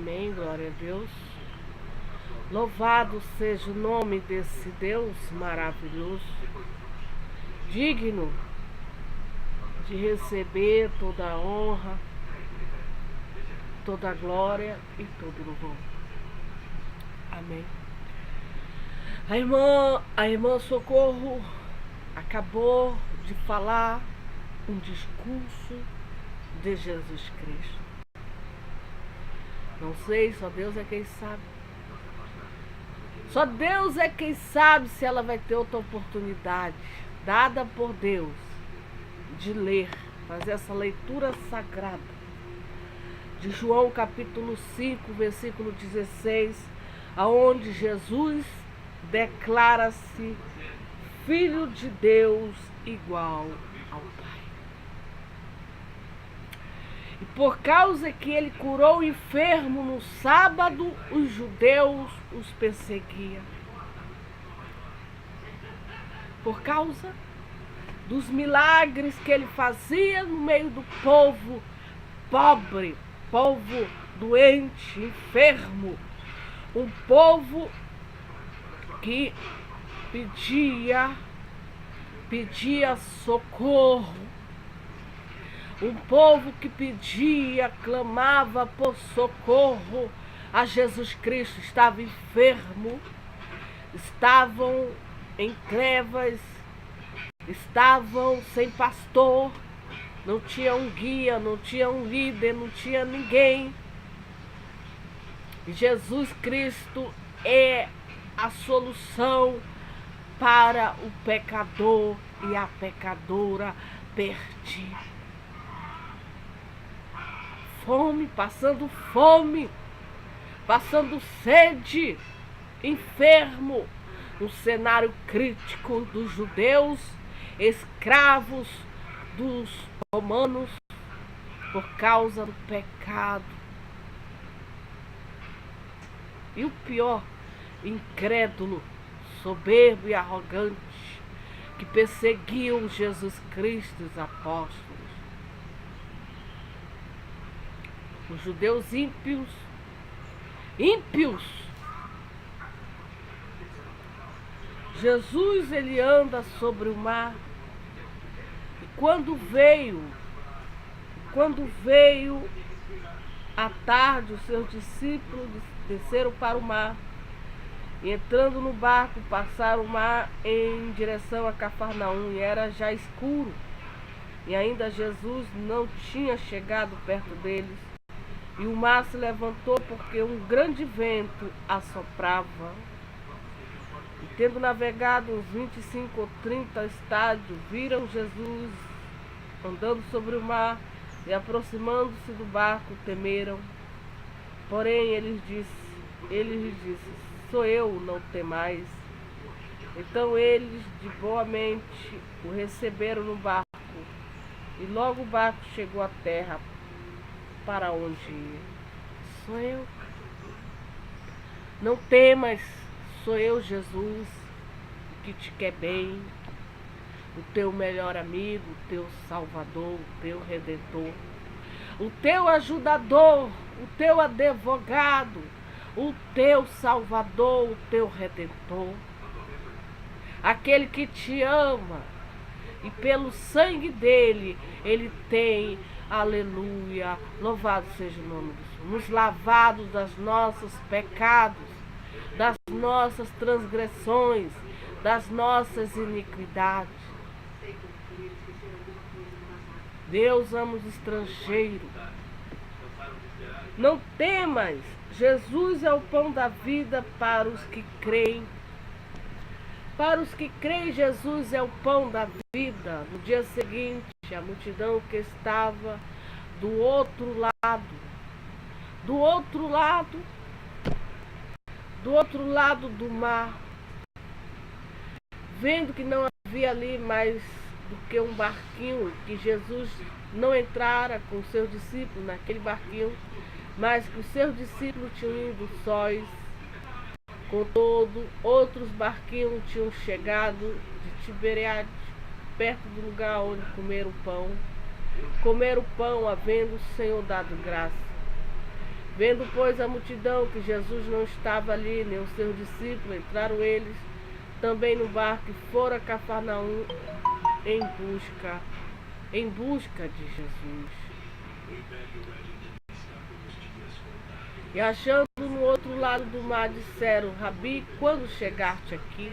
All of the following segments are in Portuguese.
Amém, glória a Deus. Louvado seja o nome desse Deus maravilhoso, digno de receber toda a honra, toda a glória e todo o louvor. Amém. A irmã Socorro acabou de falar um discurso de Jesus Cristo. Não sei, só Deus é quem sabe. Só Deus é quem sabe se ela vai ter outra oportunidade dada por Deus de ler, fazer essa leitura sagrada de João capítulo 5, versículo 16, aonde Jesus declara-se Filho de Deus igual ao Pai. E por causa que ele curou o enfermo no sábado, os judeus os perseguiam. Por causa dos milagres que ele fazia no meio do povo pobre, povo doente, enfermo, um povo que pedia socorro, um povo que pedia, clamava por socorro a Jesus Cristo. Estava enfermo, estavam em trevas, estavam sem pastor, não tinha um guia, não tinha um líder, não tinha ninguém. Jesus Cristo é a solução para o pecador e a pecadora perdida. Fome, passando sede, enfermo, um cenário crítico dos judeus, escravos dos romanos, por causa do pecado. E o pior, incrédulo, soberbo e arrogante, que perseguiam Jesus Cristo e os apóstolos. Os judeus ímpios, Jesus, ele anda sobre o mar. E quando veio à tarde, os seus discípulos desceram para o mar. E entrando no barco, passaram o mar em direção a Cafarnaum. E era já escuro. E ainda Jesus não tinha chegado perto deles. E o mar se levantou porque um grande vento assoprava. E tendo navegado uns 25 ou 30 estádios, viram Jesus andando sobre o mar e aproximando-se do barco, temeram. Porém, ele lhes disse, sou eu, não temais. Então eles de boa mente o receberam no barco. E logo o barco chegou à terra, para onde ir. Sou eu. Não temas, sou eu, Jesus, que te quer bem, o teu melhor amigo, o teu salvador, o teu redentor, o teu ajudador, o teu advogado, o teu salvador, o teu redentor, aquele que te ama e pelo sangue dele, ele tem, aleluia, louvado seja o nome do Senhor, nos lavados das nossos pecados, das nossas transgressões, das nossas iniquidades. Deus ama os estrangeiros. Não temas, Jesus é o pão da vida para os que creem. Para os que creem, Jesus é o pão da vida. No dia seguinte, a multidão que estava do outro lado do mar, vendo que não havia ali mais do que um barquinho, que Jesus não entrara com os seus discípulos naquele barquinho, mas que os seus discípulos tinham ido sós. Contudo, outros barquinhos tinham chegado de Tiberiades, perto do lugar onde comeram pão, havendo o Senhor dado graça. Vendo, pois, a multidão que Jesus não estava ali, nem os seus discípulos, entraram eles também no barco e foram a Cafarnaum em busca de Jesus. E achando no outro lado do mar, disseram: Rabi, quando chegaste aqui?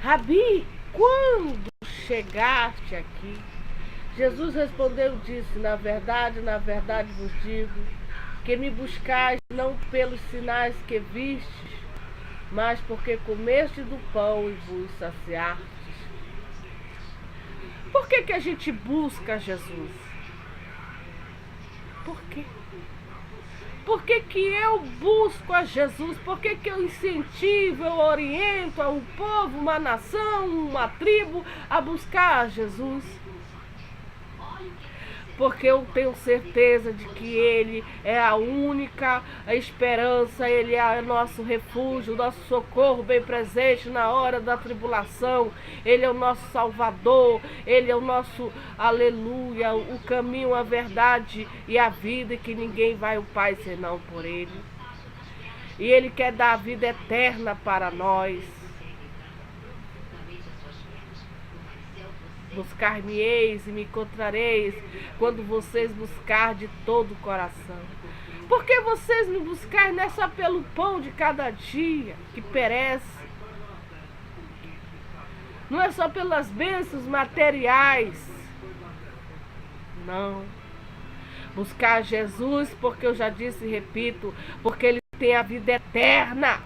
Rabi, quando chegaste aqui? Jesus respondeu e disse: na verdade vos digo, que me buscais não pelos sinais que vistes, mas porque comeste do pão e vos saciastes. Por que a gente busca Jesus? Por quê? Por que eu busco a Jesus? Por que eu incentivo, eu oriento um povo, uma nação, uma tribo a buscar a Jesus? Porque eu tenho certeza de que Ele é a única esperança, Ele é o nosso refúgio, o nosso socorro bem presente na hora da tribulação. Ele é o nosso Salvador, Ele é o nosso aleluia, o caminho, a verdade e a vida, e que ninguém vai ao Pai senão por Ele. E Ele quer dar a vida eterna para nós. Buscar-me-eis e me encontrareis quando vocês buscar de todo o coração. Porque vocês me buscarem não é só pelo pão de cada dia que perece. Não é só pelas bênçãos materiais. Não. Buscar Jesus, porque eu já disse e repito, porque Ele tem a vida eterna.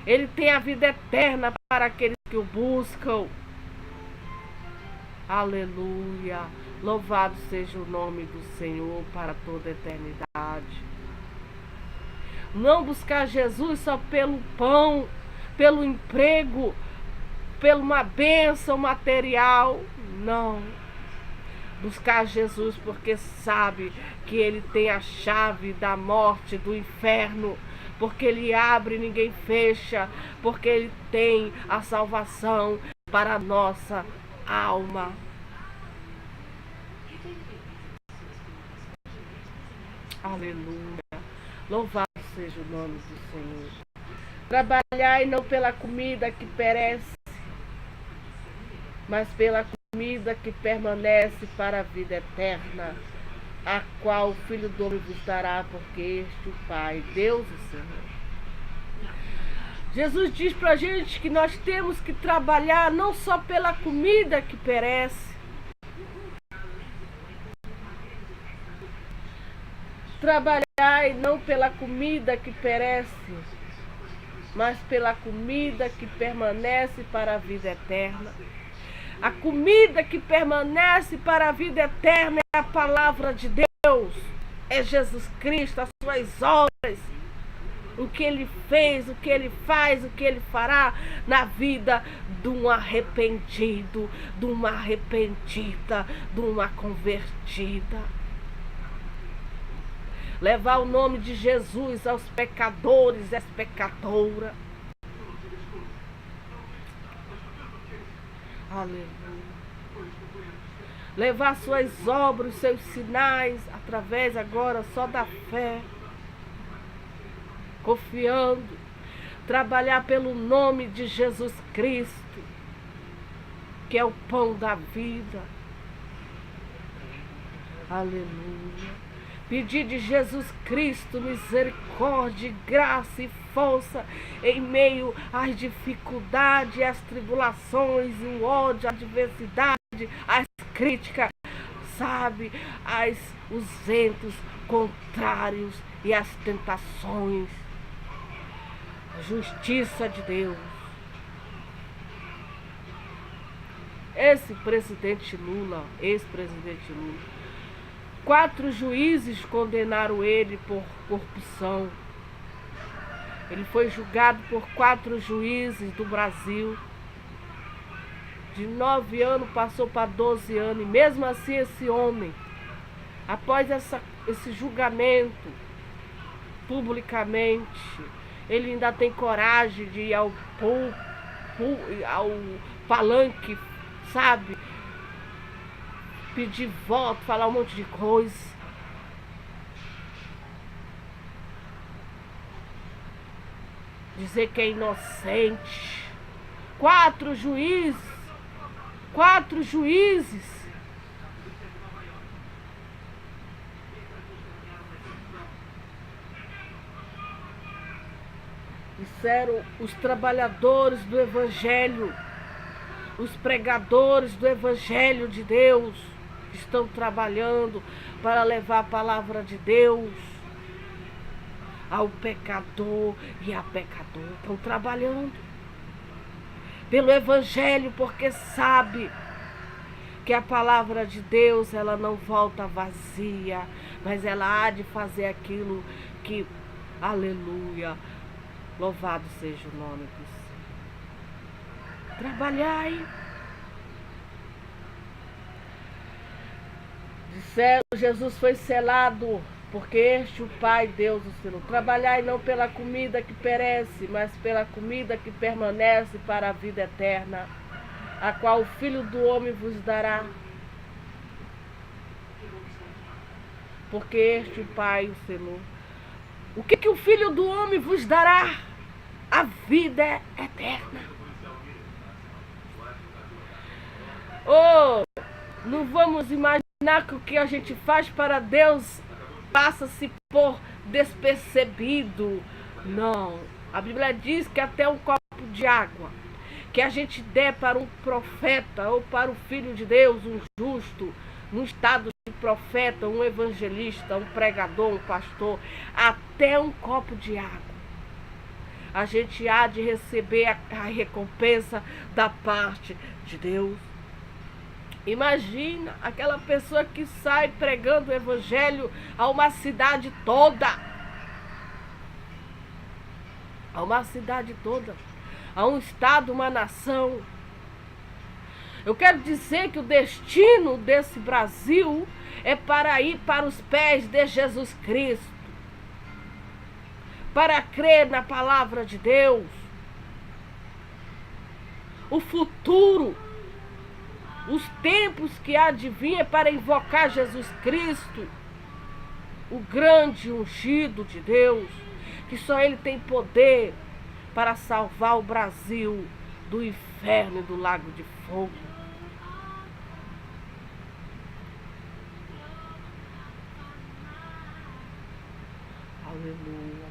Ele tem a vida eterna para aqueles que o buscam. Aleluia, louvado seja o nome do Senhor para toda a eternidade. Não buscar Jesus só pelo pão, pelo emprego, por uma bênção material, não. Buscar Jesus porque sabe que Ele tem a chave da morte, do inferno, porque Ele abre e ninguém fecha, porque Ele tem a salvação para a nossa alma. Aleluia. Louvado seja o nome do Senhor. Trabalhai não pela comida que perece, mas pela comida que permanece para a vida eterna, a qual o Filho do Homem vos dará, porque este o Pai, Deus o Senhor. Jesus diz para a gente que nós temos que trabalhar não só pela comida que perece. Trabalhar não pela comida que perece, mas pela comida que permanece para a vida eterna. A comida que permanece para a vida eterna é a palavra de Deus, é Jesus Cristo, as suas obras, o que Ele fez, o que Ele faz, o que Ele fará na vida de um arrependido, de uma arrependida, de uma convertida. Levar o nome de Jesus aos pecadores e às pecadoras. Aleluia. Levar suas obras, seus sinais, através agora só da fé. Confiando. Trabalhar pelo nome de Jesus Cristo, que é o pão da vida. Aleluia. Pedir de Jesus Cristo misericórdia, graça e força em meio às dificuldades, às tribulações, o ódio, a adversidade, as críticas, sabe, os ventos contrários e as tentações. A justiça de Deus. Esse presidente Lula, ex-presidente Lula, 4 juízes condenaram ele por corrupção. Ele foi julgado por 4 juízes do Brasil. De 9 anos passou para 12 anos. E mesmo assim esse homem, após esse julgamento, publicamente, ele ainda tem coragem de ir ao palanque, sabe? Pedir voto, falar um monte de coisa. dizer que é inocente. 4 juízes. 4 juízes. Disseram os trabalhadores do Evangelho, os pregadores do Evangelho de Deus, que estão trabalhando para levar a palavra de Deus ao pecador e à pecadora. Estão trabalhando pelo Evangelho, porque sabe que a palavra de Deus, ela não volta vazia, mas ela há de fazer aquilo que, aleluia, louvado seja o nome do Senhor. Trabalhai. Disseram, Jesus foi selado, porque este o Pai Deus o selou. Trabalhai não pela comida que perece, mas pela comida que permanece para a vida eterna, a qual o Filho do Homem vos dará. Porque este o Pai o selou. O que o Filho do Homem vos dará? A vida eterna. Oh, não vamos imaginar que o que a gente faz para Deus passa-se por despercebido. Não. A Bíblia diz que até um copo de água que a gente der para um profeta ou para o Filho de Deus, um justo, num estado de profeta, um evangelista, um pregador, um pastor, até um copo de água, a gente há de receber a recompensa da parte de Deus. Imagina aquela pessoa que sai pregando o evangelho a uma cidade toda. A uma cidade toda. A um estado, uma nação. Eu quero dizer que o destino desse Brasil é para ir para os pés de Jesus Cristo, para crer na palavra de Deus. O futuro, os tempos que há de vir é para invocar Jesus Cristo, o grande ungido de Deus, que só Ele tem poder para salvar o Brasil do inferno e do lago de fogo. Aleluia.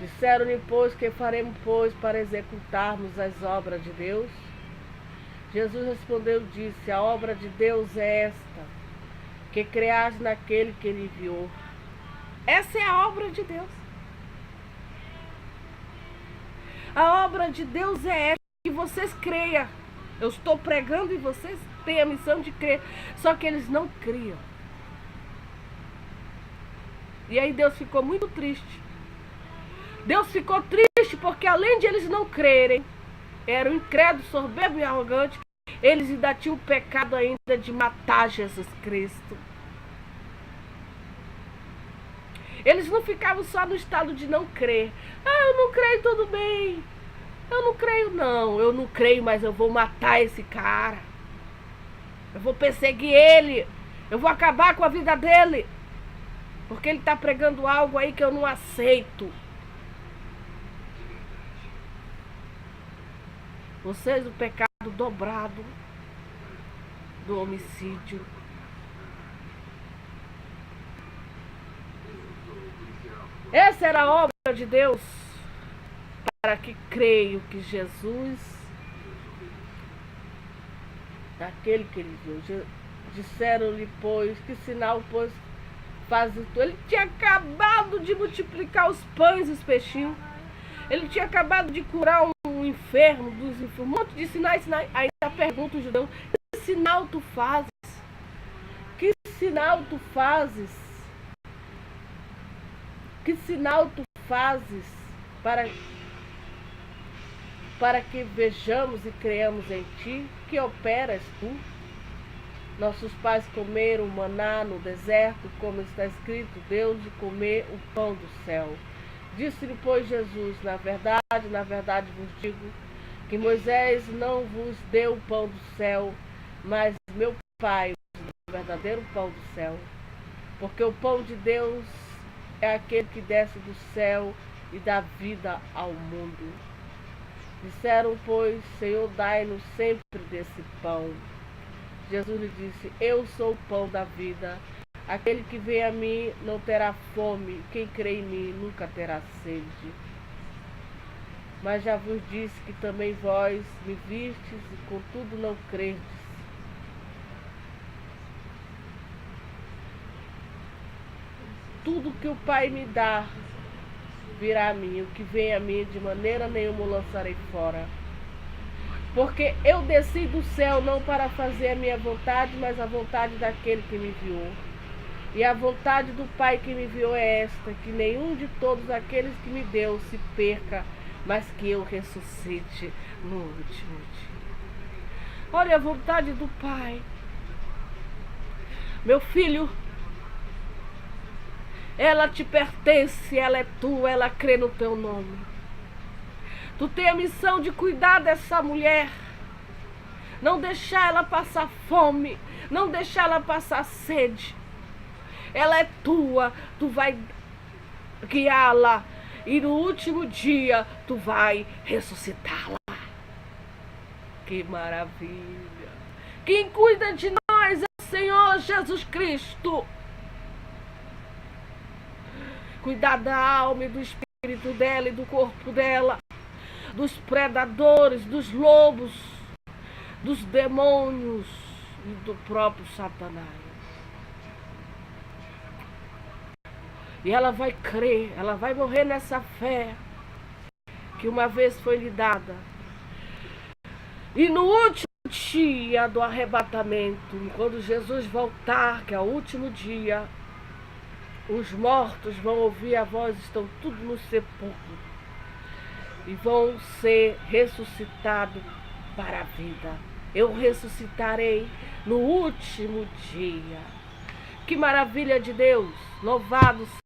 Disseram-lhe, pois, que faremos, pois, para executarmos as obras de Deus? Jesus respondeu e disse, a obra de Deus é esta, que creais naquele que Ele enviou. Essa é a obra de Deus. A obra de Deus é esta, que vocês creiam. Eu estou pregando e vocês têm a missão de crer. Só que eles não criam. E aí Deus ficou muito triste. Deus ficou triste porque além de eles não crerem, eram incrédulos, soberbos e arrogantes, eles ainda tinham o pecado ainda de matar Jesus Cristo. Eles não ficavam só no estado de não crer. Ah, eu não creio, tudo bem. Eu não creio, não. Eu não creio, mas eu vou matar esse cara. Eu vou perseguir ele. Eu vou acabar com a vida dele. Porque ele está pregando algo aí que eu não aceito. Vocês, o pecado dobrado do homicídio. Essa era a obra de Deus, para que creio que Jesus, daquele que ele viu, disseram-lhe, pois, que sinal, pois, fazes tu? Ele tinha acabado de multiplicar os pães e os peixinhos. Ele tinha acabado de curar um enfermo dos enfermos. Um monte de sinais. Ainda pergunta o judeu, que sinal tu fazes? Que sinal tu fazes? Que sinal tu fazes para que vejamos e creamos em ti? Que operas tu? Nossos pais comeram maná no deserto, como está escrito, Deus de comer o pão do céu. Disse-lhe, pois, Jesus, na verdade vos digo, que Moisés não vos deu o pão do céu, mas meu Pai vos deu o verdadeiro pão do céu. Porque o pão de Deus é aquele que desce do céu e dá vida ao mundo. Disseram, pois, Senhor, dai-nos sempre desse pão. Jesus lhe disse, eu sou o pão da vida. Aquele que vem a mim não terá fome, quem crê em mim nunca terá sede. Mas já vos disse que também vós me vistes e contudo não crerdes. Tudo que o Pai me dá virá a mim, o que vem a mim de maneira nenhuma o lançarei fora. Porque eu desci do céu não para fazer a minha vontade, mas a vontade daquele que me enviou. E a vontade do Pai que me enviou é esta, que nenhum de todos aqueles que me deu se perca, mas que eu ressuscite no último dia. Olha a vontade do Pai. Meu filho, ela te pertence, ela é tua, ela crê no teu nome. Tu tem a missão de cuidar dessa mulher, não deixar ela passar fome, não deixar ela passar sede. Ela é tua, tu vai guiá-la e no último dia tu vai ressuscitá-la. Que maravilha! Quem cuida de nós é o Senhor Jesus Cristo. Cuidar da alma e do espírito dela e do corpo dela, dos predadores, dos lobos, dos demônios e do próprio Satanás. E ela vai crer, ela vai morrer nessa fé que uma vez foi lhe dada. E no último dia do arrebatamento, quando Jesus voltar, que é o último dia, os mortos vão ouvir a voz, estão tudo no sepulcro. E vão ser ressuscitados para a vida. Eu ressuscitarei no último dia. Que maravilha de Deus! Louvado